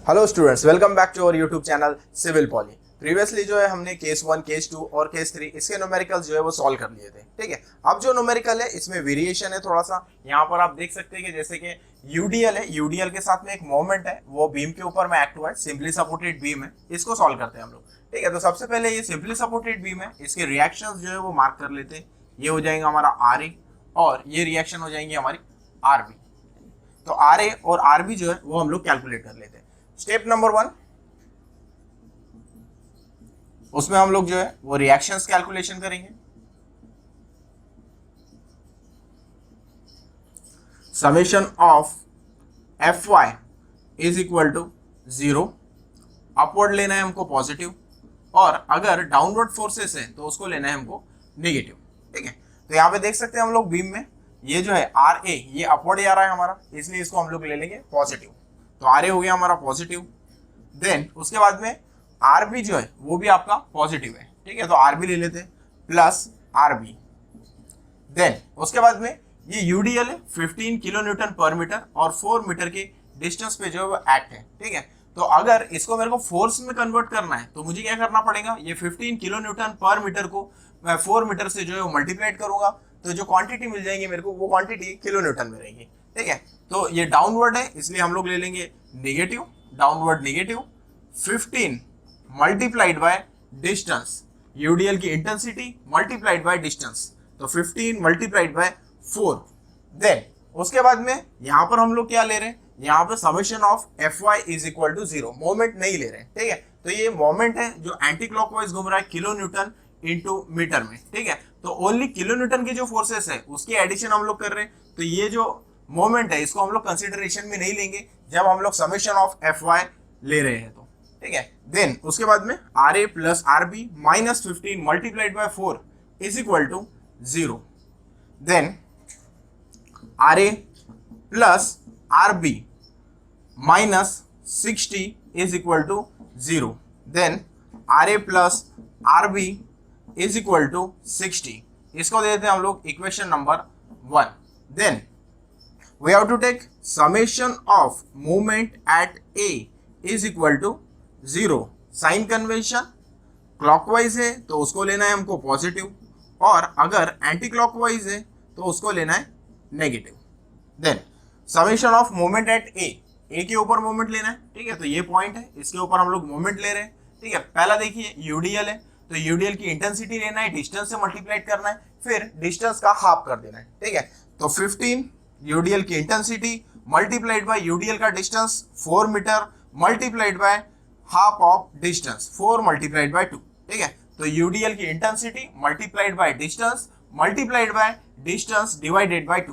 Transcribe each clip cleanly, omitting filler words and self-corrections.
Hello students, welcome back to our YouTube channel civil poly. Previously जो है हमने case 1, case 2 और case 3 इसके न्यूमेरिकल्स जो है वो सॉल्व कर लिए थे। ठीक है, अब जो न्यूमेरिकल है इसमें वेरिएशन है थोड़ा सा। यहाँ पर आप देख सकते हैं कि जैसे कि यूडीएल है, यूडीएल के साथ में एक मोमेंट है, वो बीम के ऊपर में एक्ट हुआ है, सिंपली सपोर्टेड बीम है। इसको सॉल्व करते हैं हम लोग। ठीक है, तो सबसे पहले ये सिंपली सपोर्टेड बीम है, इसके रिएक्शंस जो है वो मार्क कर लेते हैं। ये हो जाएगा हमारा आर ए और ये रिएक्शन हो जाएंगी हमारी आर बी। तो आर ए और आर बी जो है वो हम लोग कैलकुलेट कर लेते हैं। स्टेप नंबर 1, उसमें हम लोग जो है वो रिएक्शंस कैलकुलेशन करेंगे। Summation of F Y is equal to 0। Upward लेना है हमको पॉजिटिव, और अगर डाउनवर्ड फोर्सेस है तो उसको लेना है हमको नेगेटिव। ठीक है, तो यहाँ पे देख सकते हैं हम लोग बीम में ये जो है आर ए, ये अपवर्ड आ रहा है हमारा, इसलिए इसको हम लोग ले लेंगे पॉजिटिव। तो आर ए हो गया हमारा पॉजिटिव। देन उसके बाद में आर बी जो है वो भी आपका पॉजिटिव है। ठीक है, तो आर बी ले लेते हैं प्लस आर बी। देन उसके बाद में ये यूडीएल है 15 किलो न्यूटन पर मीटर और 4 मीटर के डिस्टेंस पे जो है वो एक्ट है। ठीक है, तो अगर इसको मेरे को फोर्स में कन्वर्ट करना है तो मुझे क्या करना पड़ेगा, ये 15 किलो न्यूटन पर मीटर को मैं 4 मीटर से जो है वो मल्टीप्लाइड करूंगा, तो जो क्वांटिटी मिल जाएगी मेरे को वो क्वांटिटी किलो न्यूटन में रहेगी। ठीक है, तो ये डाउनवर्ड है इसलिए हम लोग ले लेंगे negative, downward negative. 15 multiplied by distance, UDL की इंटेंसिटी मल्टीप्लाइड बाय डिस्टेंस, तो 15 मल्टीप्लाइड बाय 4। देन उसके बाद में यहाँ पर हम लोग क्या ले रहे हैं, यहाँ पे summation of F Y is equal to 0, moment नहीं ले रहे हैं। ठीक है, तो ये मोमेंट है जो एंटी क्लॉकवाइज घूम रहा है किलो न्यूटन इंटू मीटर में। ठीक है, तो ओनली किलो न्यूटन के जो फोर्सेस है उसकी एडिशन हम लोग कर रहे हैं, तो ये जो मोमेंट है इसको हम लोग कंसिडरेशन में नहीं लेंगे जब हम लोग समेशन ऑफ एफ वाई ले रहे हैं तो। ठीक है, देन उसके बाद में R A plus R B minus 15 multiplied by 4 is equal to 0। Then R A plus R B minus 60 is equal to 0। Then R A plus R B is equal to 60, इसको दे देते हैं हम लोग equation number 1। Then we have to take summation of movement at A is equal to 0। Sign convention clockwise है तो उसको लेना है हमको पॉजिटिव, और अगर एंटी क्लॉकवाइज है तो उसको लेना है negative. Then summation of moment at A के ऊपर मोमेंट लेना है। ठीक है, तो ये पॉइंट है, इसके ऊपर हम लोग मोमेंट ले रहे हैं। ठीक है, पहला देखिए यूडीएल है, तो यूडीएल की इंटेंसिटी लेना है, डिस्टेंस से मल्टीप्लाइड करना है, फिर डिस्टेंस का हाफ कर देना है। ठीक है, तो 15 यूडीएल की इंटेंसिटी मल्टीप्लाइड बाय यूडीएल का distance 4 metre multiplied by half of distance 4 multiplied by 2। ठीक है, तो यूडीएल की intensity multiplied by distance multiplied by distance divided by 2।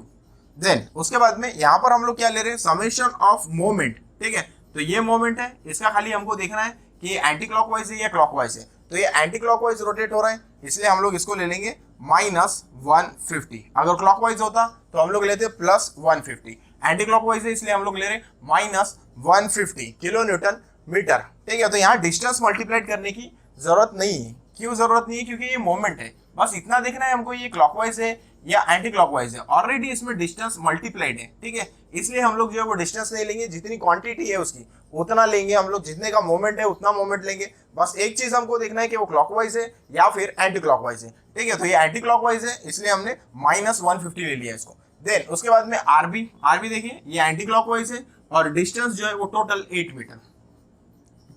Then उसके बाद में यहाँ पर हम लोग क्या ले रहे हैं, समेशन ऑफ मोमेंट। ठीक है, तो ये मोमेंट है, इसका खाली हमको देखना है कि ये एंटी क्लॉकवाइज है या क्लॉकवाइज है। तो ये एंटी क्लॉकवाइज रोटेट हो रहा है इसलिए हम लोग इसको ले लेंगे -150। अगर क्लॉकवाइज होता तो हम लोग लेते +150। एंटी क्लॉकवाइज है इसलिए हम लोग ले रहे -150 किलो न्यूटन मीटर। ठीक है, तो यहाँ डिस्टेंस मल्टीप्लाइड करने की जरूरत नहीं है। क्यों जरूरत नहीं है, क्योंकि ये मोमेंट है, बस इतना देखना है हमको ये क्लॉकवाइज है या एंटी क्लॉकवाइज है। ऑलरेडी इसमें डिस्टेंस मल्टीप्लाइड है। ठीक है, इसलिए हम लोग जो है वो डिस्टेंस नहीं लेंगे, जितनी क्वांटिटी है उसकी उतना लेंगे हम लोग, जितने का मोमेंट है उतना मोमेंट लेंगे। बस एक चीज हमको देखना है कि वो क्लॉकवाइज है या फिर एंटी क्लॉकवाइज है। ठीक है, तो ये एंटी क्लॉकवाइज है इसलिए हमने -150 ले लिया इसको। देन उसके बाद में आरबी देखिए ये एंटी क्लॉकवाइज है और डिस्टेंस जो है वो टोटल 8 मीटर।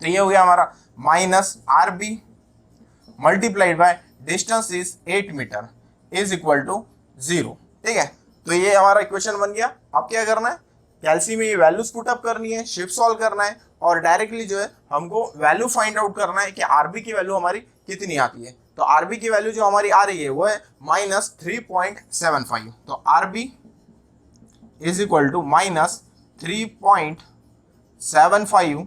तो ये हो गया हमारा -RB multiplied by distance is 8 metre is equal to 0। ठीक है, तो ये हमारा इक्वेशन बन गया। अब क्या करना है, कैल्सी में ये वैल्यूज पुट अप करनी है, शिफ्ट सॉल्व करना है, और डायरेक्टली जो है हमको वैल्यू फाइंड आउट करना है कि आरबी की वैल्यू हमारी कितनी आती है। तो आरबी की वैल्यू जो हमारी आ रही है वो है -3.75। तो RB is equal to -3.75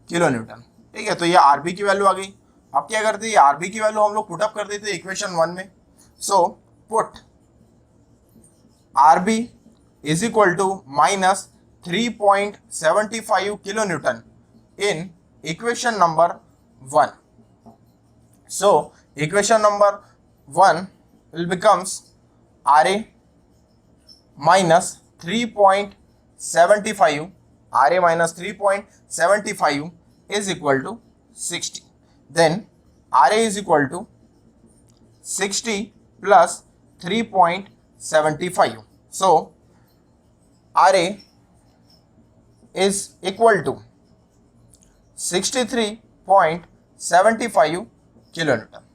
kilo newton. ठीक है, तो ये आरबी की वैल्यू आ गई। अब क्या करते हैं, आरबी की वैल्यू हम लोग पुट अप कर देते हैं इक्वेशन 1 में। So put RB is equal to -3.75 kilo newton in equation number 1। So equation number 1 will becomes RA -3.75 R A minus 3.75 is equal to 60. Then R A is equal to 60 plus 3.75. So R A is equal to 63.75 kilo newton.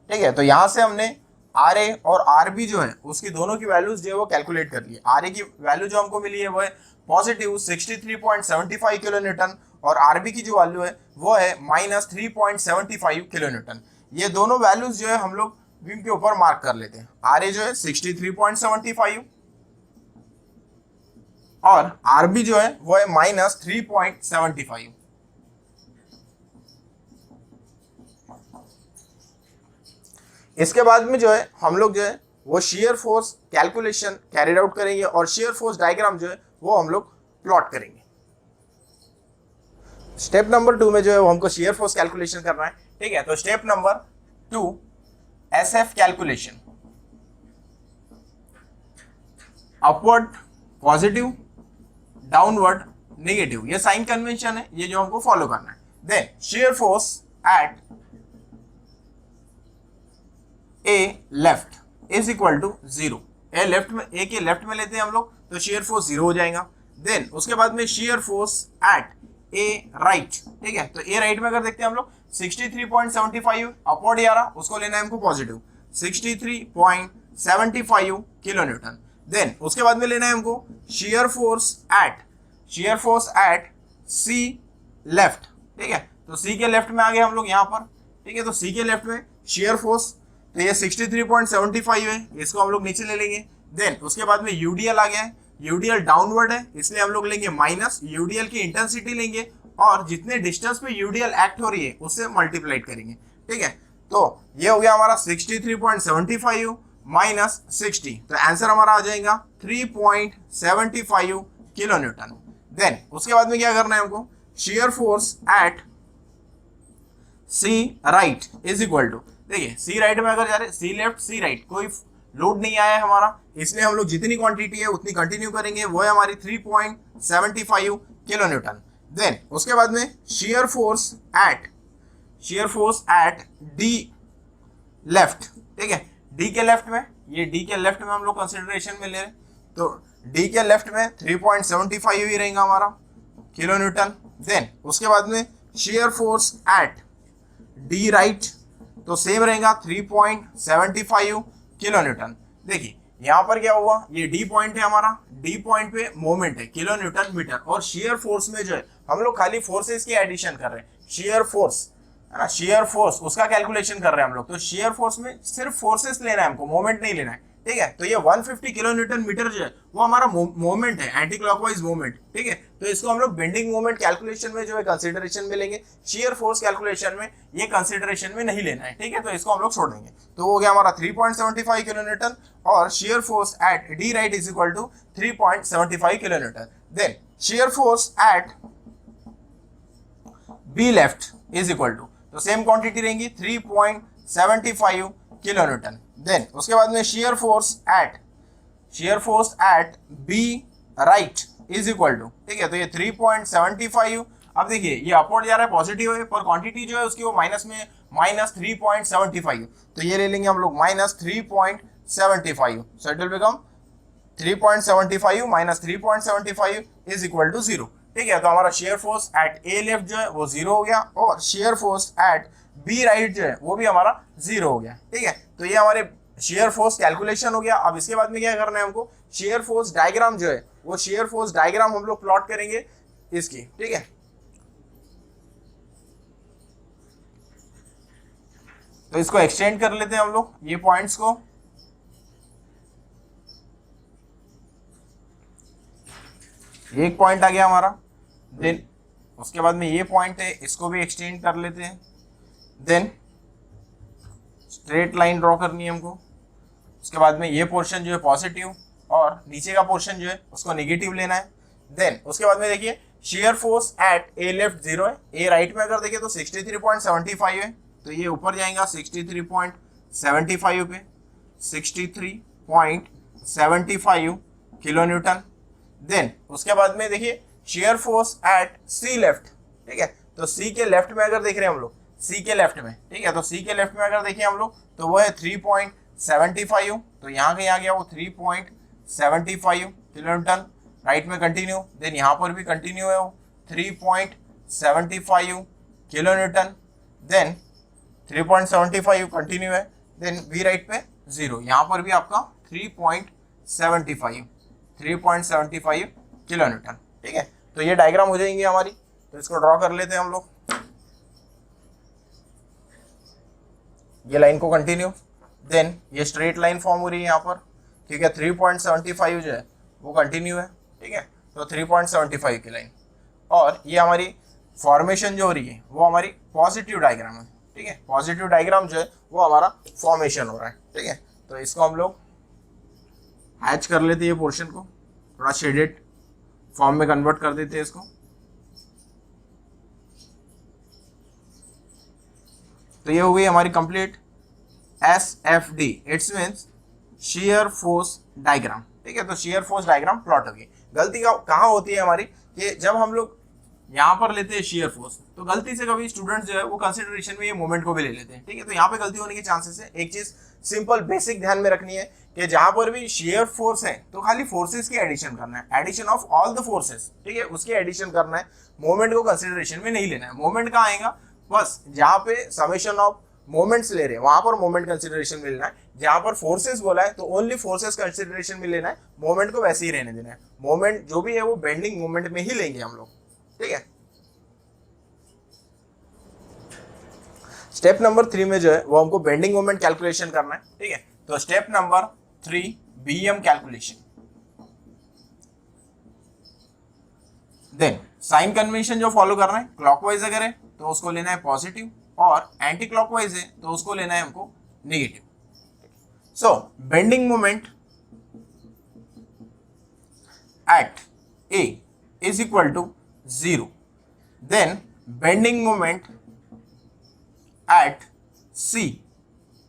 ठीक है, तो यहां से हमने R A और R B जो है उसकी दोनों की वैल्यूज जो है वो कैलकुलेट कर लिए. आर ए की वैल्यू जो हमको मिली है वो है पॉजिटिव 63.75 किलो न्यूटन और आर बी की जो वैल्यू है वो है माइनस 3.75 किलो न्यूटन. ये दोनों वैल्यूज जो है हम लोग बीम के ऊपर मार्क कर लेते हैं. आर ए जो है 63.75 और आर बी जो है वो है माइनस 3.75. इसके बाद में जो है हम लोग जो है वो shear force calculation carried out करेंगे और शेयर फोर्स डायग्राम जो है वो हम लोग प्लॉट करेंगे. स्टेप नंबर 2 में जो है वो हमको शेयर फोर्स कैलकुलेशन करना है. ठीक है, तो step number 2 SF calculation. Upward positive, downward negative, ये साइन कन्वेंशन है, ये जो हमको फॉलो करना है. Then shear force at A left is equal to 0. A left में, ए के लेफ्ट में लेते हैं हम लोग तो शेयर फोर्स 0 हो जाएगा. देन उसके बाद में shear force at A right. ठीक है, तो ए राइट में अगर देखते हैं हम लोग 63.75 अपवर्ड आ रहा, उसको लेना है हमको पॉजिटिव 63.75 किलो न्यूटन. देन उसके बाद में लेना है हमको shear force at C left. ठीक है, तो सी के लेफ्ट में आ गए हम लोग यहाँ पर. ठीक है, तो सी के लेफ्ट में शेयर फोर्स, तो ये 63.75 है, इसको हम लोग नीचे ले लेंगे. देन उसके बाद में यूडीएल आ गया है, यूडीएल डाउनवर्ड है इसलिए हम लोग लेंगे माइनस, यूडीएल की इंटेंसिटी लेंगे और जितने डिस्टेंस पे यूडीएल एक्ट हो रही है उससे मल्टीप्लाई करेंगे. ठीक है, तो ये हो गया हमारा 63.75 माइनस 60, तो आंसर हमारा आ जाएगा 3.75 किलो न्यूटन. देन उसके बाद में क्या करना है हमको, shear force at C right is equal to, देखिए सी राइट में अगर जा रहे, सी लेफ्ट सी राइट, कोई लोड नहीं आया है हमारा, इसलिए हम लोग जितनी क्वांटिटी है उतनी कंटिन्यू करेंगे, वो है हमारी 3.75 किलो न्यूटन. देन उसके बाद में shear force at D left. ठीक है, डी के लेफ्ट में, ये डी के लेफ्ट में हम लोग कंसिडरेशन में ले रहे हैं, तो डी के लेफ्ट में 3.75 ही रहेगा हमारा किलो न्यूटन. देन उसके बाद में shear force at D right, तो सेम रहेगा 3.75 किलो न्यूटन. देखिए यहाँ पर क्या हुआ, ये डी पॉइंट है हमारा, डी पॉइंट पे मोमेंट है किलो न्यूटन मीटर, और शेयर फोर्स में जो है हम लोग खाली फोर्सेस की एडिशन कर रहे हैं. शेयर फोर्स है ना, शेयर फोर्स उसका कैलकुलेशन कर रहे हैं हम लोग, तो शेयर फोर्स में सिर्फ फोर्सेस लेना है हमको, मोमेंट नहीं लेना है. ठीक है, तो ये 150 किलो न्यूटन मीटर जो है वो हमारा मोमेंट है, एंटी क्लॉकवाइज मोमेंट. ठीक है, तो इसको हम लोग बेंडिंग मोमेंट कैलकुलेशन में जो है कंसिडरेशन में लेंगे, शेयर फोर्स कैलकुलेशन में ये कंसिडरेशन में नहीं लेना है. ठीक है, तो इसको हम लोग छोड़ देंगे. तो हो गया हमारा 3.75 किलो न्यूटन और shear force at D right is equal to 3.75 kilo newton. Then shear force at B left is equal to, तो सेम क्वांटिटी रहेंगी 3.75 किलो न्यूटन. देन उसके बाद में shear force at B right is equal to, ठीक है, तो ये 3.75. अब देखिए ये अपवर्ड जा रहा है, पॉजिटिव है, पर क्वांटिटी जो है उसकी वो माइनस में, माइनस 3.75, तो ये ले लेंगे हम लोग minus 3.75. So it will become 3.75 minus 3.75 is equal to 0. ठीक है, तो हमारा shear force at A left जो है वो 0 हो गया और shear force at B right जो है वो भी हमारा 0 हो गया. ठीक है, तो ये हमारे शेयर फोर्स कैलकुलेशन हो गया. अब इसके बाद में क्या करना है हमको, शेयर फोर्स डायग्राम जो है वो शेयर फोर्स डायग्राम हम लोग प्लॉट करेंगे इसकी. ठीक है, तो इसको एक्सटेंड कर लेते हैं हम लोग ये पॉइंट्स को. एक पॉइंट आ गया हमारा. देन उसके बाद में ये पॉइंट है, इसको भी एक्सटेंड कर लेते हैं. देन स्ट्रेट लाइन ड्रॉ करनी है हमको. उसके बाद में ये पोर्शन जो है पॉजिटिव और नीचे का पोर्शन जो है उसको नेगेटिव लेना है. देन उसके बाद में देखिए shear force at A left 0 है, ए राइट में अगर देखिए तो 63.75 है, तो ये ऊपर जाएगा 63.75 पे, 63.75 किलो न्यूटन. देन उसके बाद में देखिए shear force at C left, ठीक है, तो सी के लेफ्ट में अगर देख रहे हैं हम लोग, सी के लेफ्ट में, ठीक है, तो सी के लेफ्ट में अगर देखें हम लोग तो वो है 3.75, तो यहाँ के यहाँ गया वो 3.75 किलोन्यूटन, राइट में कंटिन्यू, देन यहाँ पर भी कंटिन्यू है वो 3.75 किलोन्यूटन, देन 3.75 कंटिन्यू है, देन वी राइट पे 0, यहाँ पर भी आपका 3.75 किलोन्यूटन, ठीक है। तो ये डायग्राम हो जाएंगी हमारी, तो इसको ड्रॉ कर लेते हैं हम लोग, ये लाइन को कंटिन्यू, देन ये स्ट्रेट लाइन फॉर्म हो रही है यहाँ पर, ठीक है, 3.75 जो है वो कंटिन्यू है, ठीक है, तो 3.75 की लाइन, और ये हमारी फॉर्मेशन जो हो रही है वो हमारी पॉजिटिव डायग्राम है, ठीक है, पॉजिटिव डायग्राम जो है वो हमारा फॉर्मेशन हो रहा है, ठीक है। तो इसको हम लोग हैच कर लेते हैं, ये पोर्शन को थोड़ा शेडेड फॉर्म में कन्वर्ट कर देते हैं इसको, तो ये हो गई हमारी complete SFD, it's means shear force diagram, ठीक है, तो शेयर फोर्स डायग्राम प्लॉट होगी। गलती कहाँ होती है हमारी कि जब हम लोग यहाँ पर लेते हैं शेयर फोर्स, तो गलती से कभी स्टूडेंट्स जो है वो कंसिडरेशन में ये मोमेंट को भी ले लेते हैं, ठीक है, तो यहाँ पे गलती होने के चांसेस है। एक चीज सिंपल बेसिक ध्यान में रखनी है कि जहां पर भी शेयर फोर्स है तो खाली फोर्सेस की एडिशन करना है, addition of all the forces, ठीक है, उसकी एडिशन करना है, मोमेंट को कंसिडरेशन में नहीं लेना है। मोमेंट कहाँ आएगा, बस जहाँ पे समेशन ऑफ मोमेंट्स ले रहे हैं वहां पर मोमेंट कंसिडरेशन में लेना है, जहां पर फोर्सेस बोला है तो ओनली फोर्सेस कंसिडरेशन में लेना है, मोमेंट को वैसे ही रहने देना है। मोमेंट जो भी है वो बेंडिंग मोमेंट में ही लेंगे हम लोग, ठीक है। स्टेप नंबर 3 में जो है वो हमको बेंडिंग मोमेंट कैलकुलेशन करना है, ठीक है, तो step number 3 BM calculation. Then sign convention जो फॉलो करना है, क्लॉकवाइज अगर है तो उसको लेना है पॉजिटिव, और एंटी क्लॉकवाइज है तो उसको लेना है हमको negative. So bending moment at A is equal to 0, then bending moment at C,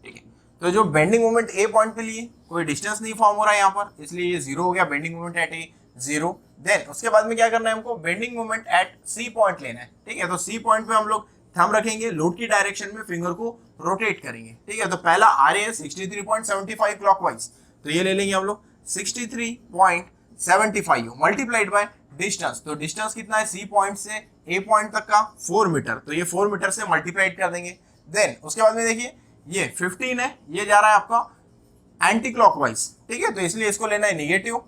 ठीक है, तो जो बेंडिंग मोमेंट A पॉइंट पे लिए कोई डिस्टेंस नहीं फॉर्म हो रहा है यहाँ पर, इसलिए ये 0 हो गया, bending moment at A 0। Then उसके बाद में क्या करना है हमको, bending moment at C point लेना है, ठीक है, तो C पॉइंट पे हम लोग थंब रखेंगे, लोड की डायरेक्शन में फिंगर को रोटेट करेंगे, ठीक है, तो पहला आ रहा है 63.75 क्लॉकवाइज, तो ये ले लेंगे हम लोग 63.75 मल्टीप्लाइड बाय डिस्टेंस, तो डिस्टेंस कितना है C पॉइंट से A पॉइंट तक का 4 मीटर, तो ये 4 मीटर से मल्टीप्लाइड कर देंगे। देन उसके बाद में देखिए ये 15 है, ये जा रहा है आपका एंटी क्लॉकवाइज, ठीक है, तो इसलिए इसको लेना है नेगेटिव,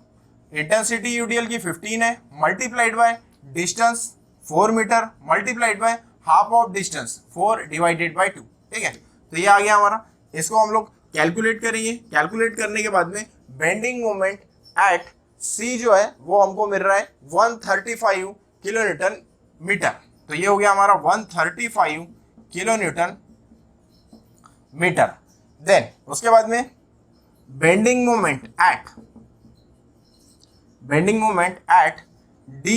इंटेंसिटी यूडीएल की 15 है, multiplied by distance 4 metre multiplied by half of distance 4 divided by 2, ठीक है, तो ये आ गया हमारा। इसको हम लोग कैलकुलेट करेंगे, कैलकुलेट करने के बाद में बेंडिंग मोमेंट एट C जो है वो हमको मिल रहा है 135 किलोन्यूटन मीटर, तो ये हो गया हमारा 135 किलोन्यूटन मीटर। देन उसके बाद में bending moment at D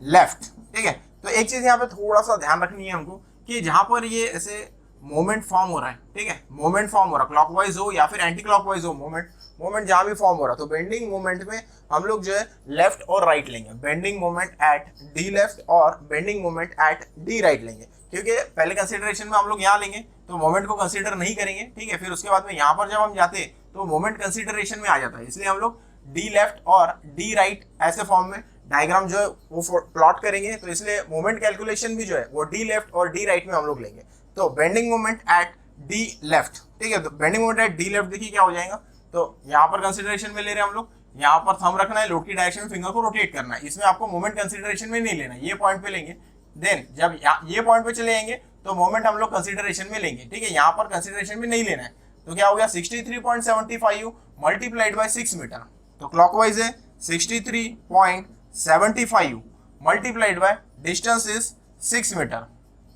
left, ठीक है, तो एक चीज यहाँ पे थोड़ा सा ध्यान रखनी है हमको कि जहां पर ये ऐसे मोमेंट फॉर्म हो रहा है, ठीक है, मोमेंट फॉर्म हो रहा है, क्लॉकवाइज हो या फिर एंटी क्लॉकवाइज हो, मोमेंट जहां भी फॉर्म हो रहा है, तो बेंडिंग मोमेंट में हम लोग जो है लेफ्ट और राइट लेंगे, bending moment at D left और bending moment at D right लेंगे, क्योंकि पहले कंसिडरेशन में हम लोग यहाँ लेंगे तो मोमेंट को कंसीडर नहीं करेंगे, ठीक है, फिर उसके बाद में यहाँ पर जब हम जाते हैं तो मोमेंट कंसिडरेशन में आ जाता है, इसलिए हम लोग D लेफ्ट और D राइट ऐसे फॉर्म में डायग्राम जो है वो प्लॉट करेंगे, तो इसलिए मोमेंट कैलकुलेशन भी जो है वो D लेफ्ट और D राइट में हम लोग लेंगे। तो bending moment at D left, ठीक है, तो bending moment at D left देखिए क्या हो जाएगा, तो यहाँ पर कंसिडरेशन में ले रहे हैं हम लोग, यहाँ पर थंब रखना है, लोड की डायरेक्शन में फिंगर को रोटेट करना है, इसमें आपको मोमेंट कंसिडरेशन में नहीं लेना, ये पॉइंट पे लेंगे। देन जब ये पॉइंट पे चले जाएंगे तो मोमेंट हम लोग कंसिडरेशन में लेंगे, ठीक है, यहाँ पर कंसिडरेशन में नहीं लेना है, तो क्या हो गया 63.75 मल्टीप्लाइड बाय 6 मीटर, तो क्लॉकवाइज है 63.75 multiplied by distance is 6 metre.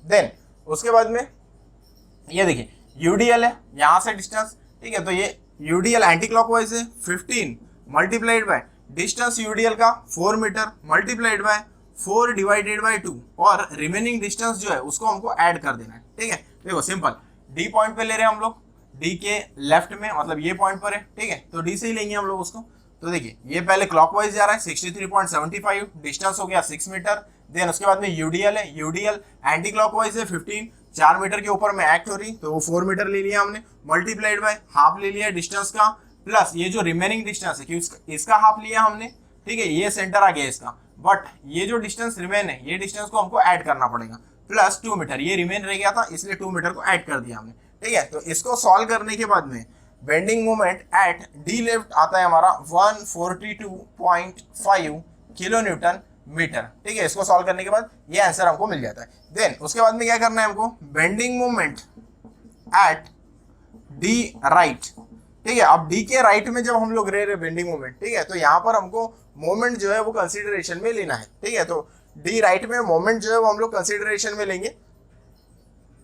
Then उसके बाद में ये देखिए यूडीएल है यहाँ से डिस्टेंस, ठीक है, तो ये यूडीएल एंटी क्लॉकवाइज है 15 मल्टीप्लाइड बाय डिस्टेंस यूडीएल का 4 metre multiplied by 4 divided by 2, और रिमेनिंग डिस्टेंस जो है उसको हमको ऐड कर देना है, ठीक है। देखो सिंपल, D पॉइंट पे ले रहे हैं हम लोग, D के लेफ्ट में, मतलब ये पॉइंट पर है, ठीक है, तो D से ही लेंगे हम लोग उसको, तो देखिए ये पहले क्लॉकवाइज जा रहा है 63.75, डिस्टेंस हो गया 6 मीटर। देन उसके बाद में यूडीएल है, यूडीएल एंटी क्लॉकवाइज है 15, 4 मीटर के ऊपर में एक्ट हो रही, तो वो 4 मीटर ले लिया हमने, मल्टीप्लाइड बाय हाफ ले लिया डिस्टेंस का, प्लस ये जो रिमेनिंग डिस्टेंस है कि इसका हाफ लिया हमने, ठीक है, ये सेंटर आ गया इसका, बट ये जो डिस्टेंस रिमेन है ये डिस्टेंस को हमको ऐड करना पड़ेगा, प्लस 2 मीटर ये रिमेन रह गया था इसलिए 2 मीटर को ऐड कर दिया हमने, ठीक है। तो इसको सॉल्व करने के बाद में bending moment at D left आता है हमारा 142.5 किलो न्यूटन मीटर, ठीक है। इसको सॉल्व करने के बाद ये आंसर हमको मिल जाता है। देन उसके बाद में क्या करना है हमको, bending moment at D right, ठीक है। अब डी के राइट में जब हम लोग रह रहे बेंडिंग मोमेंट, ठीक है, तो यहाँ पर हमको मोमेंट जो है वो कंसिडरेशन में लेना है, ठीक है। तो डी राइट में मोमेंट जो है वो हम लोग कंसिडरेशन में लेंगे,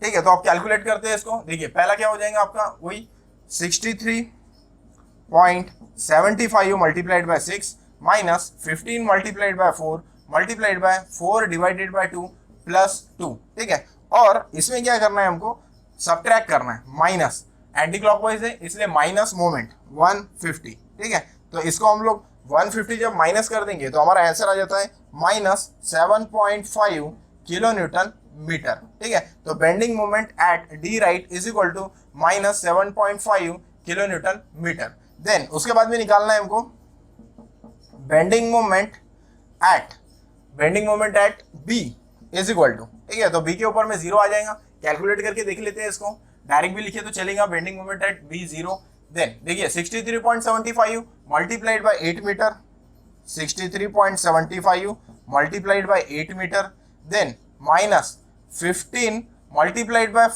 ठीक है। तो आप कैलकुलेट करते हैं इसको, देखिए पहला क्या हो जाएगा आपका, वही 63.75 multiplied by 6 minus 15 multiplied by 4 multiplied by 4 divided by 2 plus 2, ठीक है। और इसमें क्या करना है हमको, सब्ट्रैक्ट करना है, माइनस एंटी क्लॉकवाइज है इसलिए माइनस मोमेंट 150, ठीक है। तो इसको हम लोग 150 जब माइनस कर देंगे तो हमारा आंसर आ जाता है माइनस 7.5 किलो न्यूटन मीटर, ठीक है। तो bending moment at D right is equal to minus 7.5 kilo newton metre. Then उसके बाद में निकालना है हमको bending moment at B is equal to, ठीक है। तो बी के ऊपर में 0 आ जाएगा, कैलकुलेट करके देख लेते हैं इसको, डायरेक्ट भी लिखे तो चलेगा, bending moment at B 0। Then देखिए 63.75 multiplied by 8 metre, 63.75 multiplied by 8 metre, then minus 15 multiplied by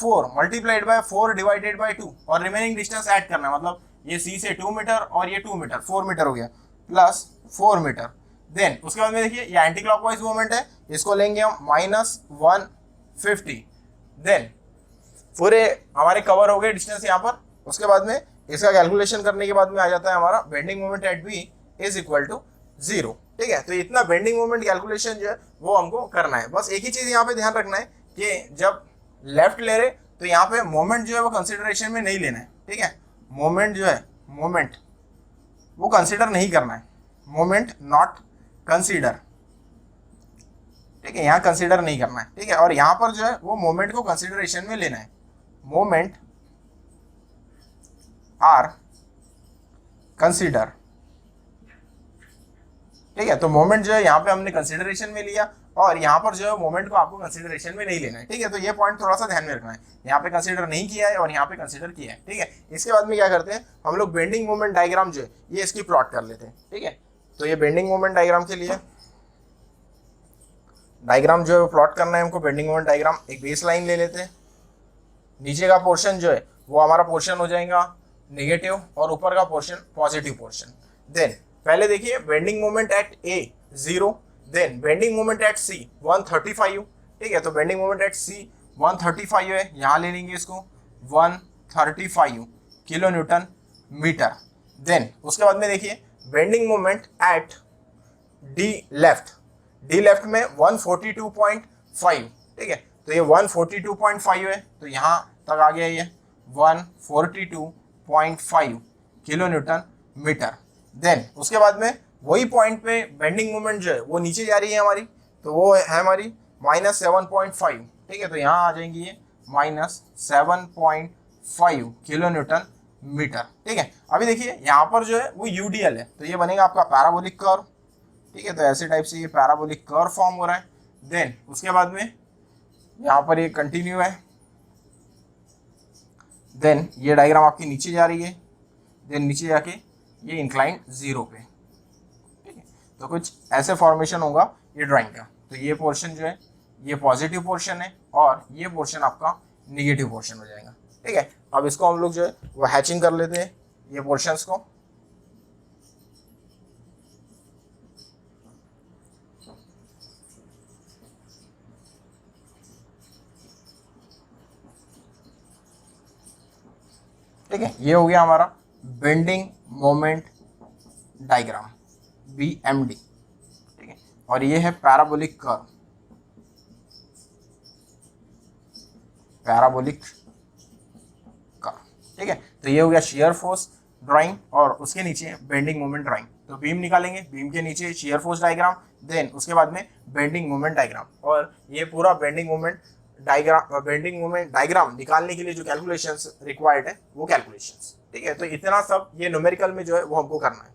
4 divided by 2, और रिमेनिंग डिस्टेंस ऐड करना है, मतलब ये सी से 2 मीटर और ये 2 मीटर 4 मीटर हो गया, प्लस 4 मीटर। देन उसके बाद में देखिए ये एंटी क्लॉकवाइज मूवमेंट है, इसको लेंगे हम माइनस 150। देन पूरे हमारे कवर हो गए डिस्टेंस यहाँ पर। उसके बाद में इसका कैलकुलेशन करने के बाद में आ जाता है हमारा bending moment at B is equal to 0, ठीक है। तो इतना बेंडिंग मोमेंट कैलकुलेशन जो है वो हमको करना है। बस एक ही चीज यहाँ पे ध्यान रखना है कि जब लेफ्ट ले रहे तो यहाँ पे मोमेंट जो है वो कंसिडरेशन में नहीं लेना है, ठीक है। मोमेंट जो है मोमेंट वो कंसिडर नहीं करना है, मोमेंट नॉट कंसिडर, ठीक है, यहाँ कंसिडर नहीं करना है, ठीक है। और यहाँ पर जो है वो मोमेंट को कंसिडरेशन में लेना है, मोमेंट आर कंसिडर, ठीक है। तो मोमेंट जो है यहाँ पे हमने कंसिडरेशन में लिया और यहाँ पर जो है मोमेंट को आपको कंसिडरेशन में नहीं लेना है, ठीक है। तो ये पॉइंट थोड़ा सा ध्यान में रखना है, यहाँ पे कंसिडर नहीं किया है और यहाँ पे कंसिडर किया है, ठीक है। इसके बाद में क्या करते हैं हम लोग, बेंडिंग मोमेंट डायग्राम जो है ये इसकी प्लॉट कर लेते हैं, ठीक है। तो ये बेंडिंग मोमेंट डायग्राम के लिए डायग्राम जो है प्लॉट करना है हमको, बेंडिंग मोमेंट डायग्राम। एक बेस लाइन ले लेते हैं, नीचे का पोर्शन जो है वो हमारा पोर्शन हो जाएगा नेगेटिव और ऊपर का पोर्शन पॉजिटिव पोर्शन। देन पहले देखिए bending moment at A 0, then bending moment at C 135, ठीक है। तो बेंडिंग मोमेंट एट सी 135 है, यहाँ ले लेंगे इसको 135 किलो न्यूटन मीटर। देन उसके बाद में देखिए bending moment at D left में 142.5, ठीक है। तो ये 142.5 है, तो यहाँ तक आ गया ये 142.5 किलो न्यूटन मीटर। देन उसके बाद में वही पॉइंट पे बेंडिंग मोमेंट जो है वो नीचे जा रही है हमारी, तो वो है हमारी माइनस 7.5, ठीक है। तो यहाँ आ जाएंगी ये माइनस 7.5 किलो न्यूटन मीटर, ठीक है। अभी देखिए यहाँ पर जो है वो यूडीएल है, तो ये बनेगा आपका पैराबोलिक कर्व, ठीक है। तो ऐसे टाइप से ये पैराबोलिक कर्व फॉर्म हो रहा है। देन उसके बाद में यहाँ पर ये कंटिन्यू है, देन ये डायग्राम आपकी नीचे जा रही है, देन नीचे जाके ये इंक्लाइन 0 पे, ठीक है। तो कुछ ऐसे फॉर्मेशन होगा ये ड्राइंग का। तो ये पोर्शन जो है ये पॉजिटिव पोर्शन है और ये पोर्शन आपका निगेटिव पोर्शन हो जाएगा, ठीक है। अब इसको हम लोग जो है वो हैचिंग कर लेते हैं ये पोर्शंस को। ठीक है, ये हो गया हमारा बेंडिंग मोमेंट डायग्राम BMD, ठीक है। और ये है पैराबोलिक कर्व, ठीक है। तो ये हो गया शियर फोर्स ड्राइंग और उसके नीचे बेंडिंग मोमेंट ड्राइंग। तो बीम निकालेंगे, बीम के नीचे शियर फोर्स डायग्राम, देन उसके बाद में बेंडिंग मोमेंट डायग्राम, और ये पूरा बेंडिंग मोमेंट डायग्राम निकालने के लिए जो कैलकुलेशंस रिक्वायर्ड है वो कैलकुलेशंस, ठीक है। तो इतना सब ये न्यूमेरिकल में जो है वो हमको करना है।